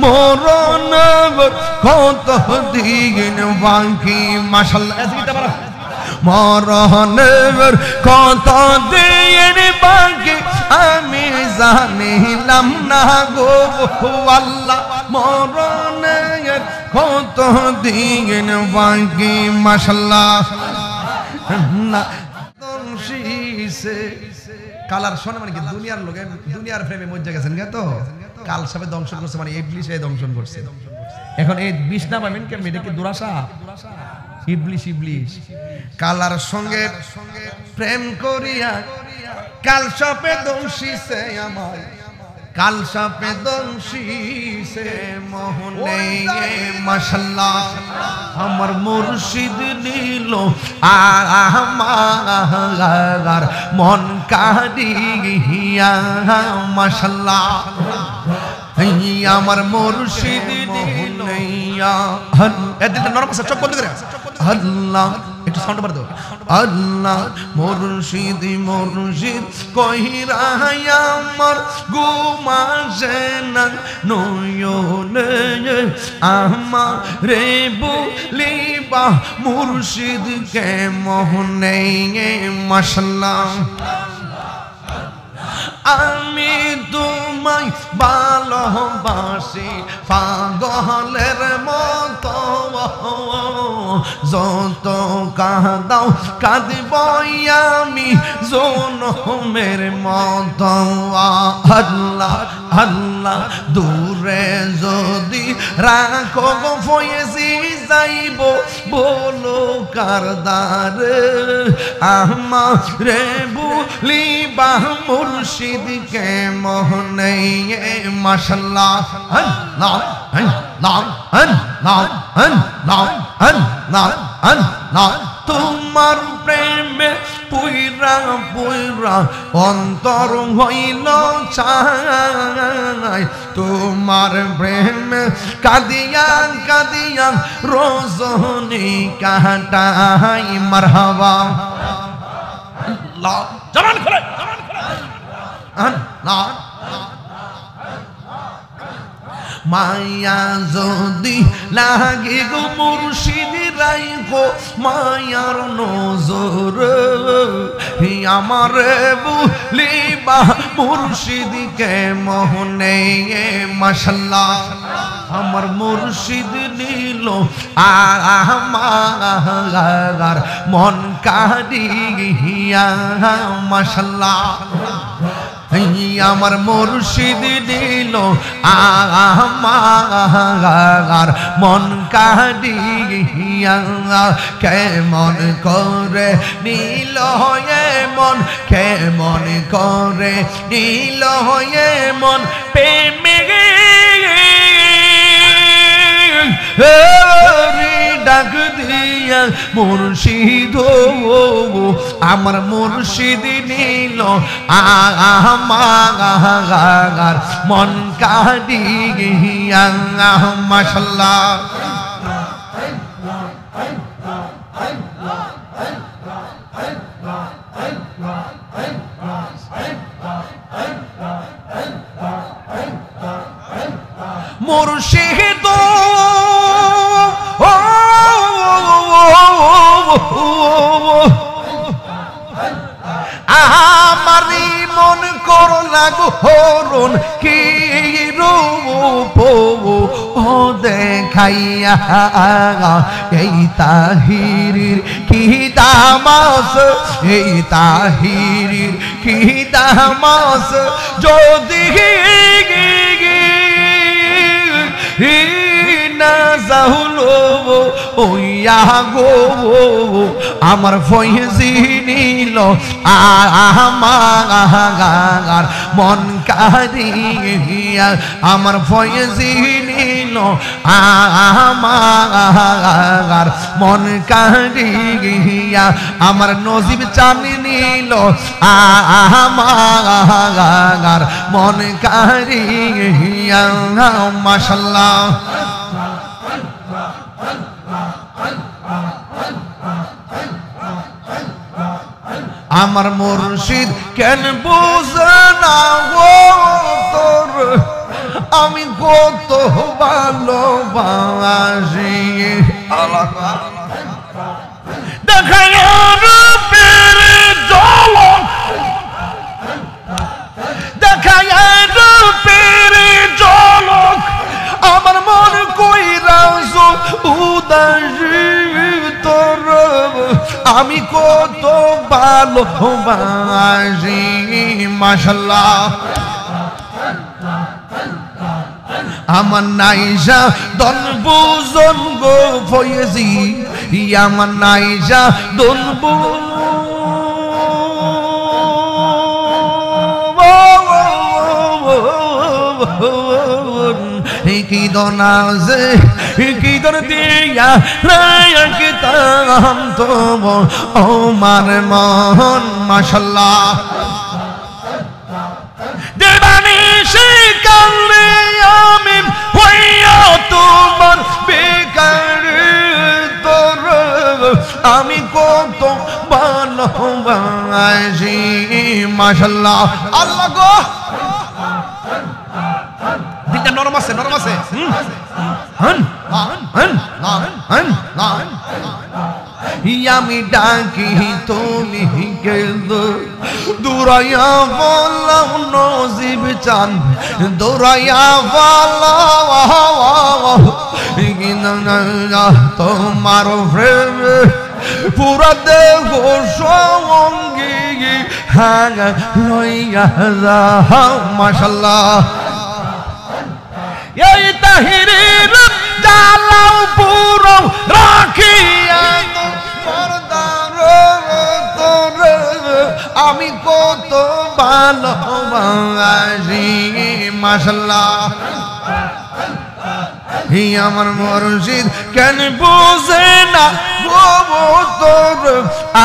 মরণ কত দিন বাকি মাশাআল্লাহ এদিকে বড় মরণ কত দিন বাকি আমি জানিলাম না গো আল্লাহ মরণ কত দিন বাকি মাশাআল্লাহ না তংশিসে কালার শোনে মানে কি দুনিয়ার লোক দুনিয়ার প্রেমে মজ্জা গেছেন গে তো কাল সবে দংশন করছে মানে ইবলিসে দংশন করছে এখন এই 20 না পাবেন কেমনে এটা কি দুরাশা ইবলিস ইবলিস কালার সঙ্গে প্রেম করিয়া কাল সবে দংশিসে আমার কাল সাপে দংশিসে মোহনে মাশাআল্লাহ আমার মুর্শিদ নিল আমার মন কাড়িয়া মাশাআল্লাহ আমার মুর্শিদ নিল এদিকে নরম আছে চোখ বন্ধ করে আল্লাহ একটু সাউন্ড বাড়াও দাও আল্লাহ মুর্শিদ মুর্শিদ কইরা আমার ঘুমাসে না নয়নে আমার রে বলিবা মুর্শিদ কে মোহনে মাশাআল্লাহ আমি তোমায় ভালোবাসি পাগলের মতো যত কাঁদাও কাঁদব আমি জনমের মতো আল্লাহ আল্লাহ দূরে যদি রাখো ফয়েজি যাইব বলো কারদার আমারে বলিবা মুর্শিদ কে মোহনে মাশাআল্লাহ আল্লাহ আল্লাহ আল্লাহ আল্লাহ আল্লাহ আল্লাহ তোমার প্রেমে পুইরা পুইরা অন্তর হইল চাই তোমার প্রেমে কাঁদিয়া কাঁদিয়া রজনী কাটাই মারহাবা আল্লাহ জবান খুলে আল্লাহ মায়া যদি লাগে গো মুর্শিদ রাইখো মায়ার নজর আমার বলিবা মুর্শিদ কে মোহনে মাশাআল্লাহ আমার মুর্শিদ নিল আমার মন কাড়িয়া মাশাআল্লাহ আমার মুর্শিদ দিল আমার মন কাড়িয়া কেমন করে নীল হয়ে মন কেমন করে নীল হয়ে মন প্রেমে ডাক দিয়া মুর্শিদ আমার মুর্শিদ নিল আমার মন কাড়িয়া মাশাআল্লাহ মুর্শিদ আমারি মন করলা গো হরণ কি রূপ ও দেখাইয়া এই তাহিরির কি দামাস এই তাহিরির কি দামাস যদি না যাহুলো ওইয়া গো আমার ফয়েজি নিল আমার মন কাড়িয়া আমার ফয়েজি নিল আমার মন কাড়িয়া আমার নজিব চানি নিল আমার মন কাড়িয়া মাশাআল্লাহ আমার মুর্শিদ কেন বুঝে না ও তোর আমি কত ভালোবাসি দেখায় রূপের ঝলক দেখায় রূপের ঝলক আমার মন কইরাছ উদাসী তোর আমি কত ভালোবাসি মাশাআল্লাহ আমার নাইজা দন বুজন গো ফয়েজি আমার নাইজা দন কি দনাজে কি দর দিয়া রায়কিতাম তো আমার মন মাশাআল্লাহ দেবানি শিকালে আমি হইয়া তোমার বেকার তোর আমি কত ভালোবাসি মাশাআল্লাহ আল্লাহ গো দিকটা নরম আছে আমি ডাকি তুমি কেঁদো দৌড়াইয়া বলাও নজিব চান দৌড়াইয়া বলাও তোমার প্রেম পুরা দেহ সঙ্গী হ্যাঁ লইয়া যাও মাশাআল্লাহ এই তাহিরের জালাও পুরো রাখিয়া পর্দার তোর আমি কত ভালোবাসি মাশাআল্লাহ হি আমার মুর্শিদ কেন বুঝে না গো তোর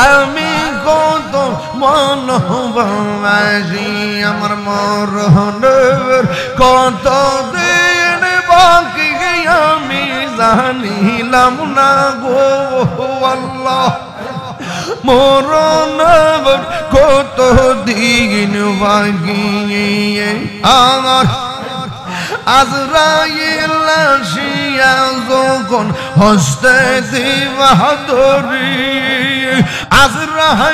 আমি কত ভালোবাসি আমার মরহনের কত দিন বাকি আমি জানিলাম না গো আল্লাহ মরহনের কত দিন বাকি আমার আজরাইল আসিয়া যখন হস্তে দিবা ধরি আজরাইল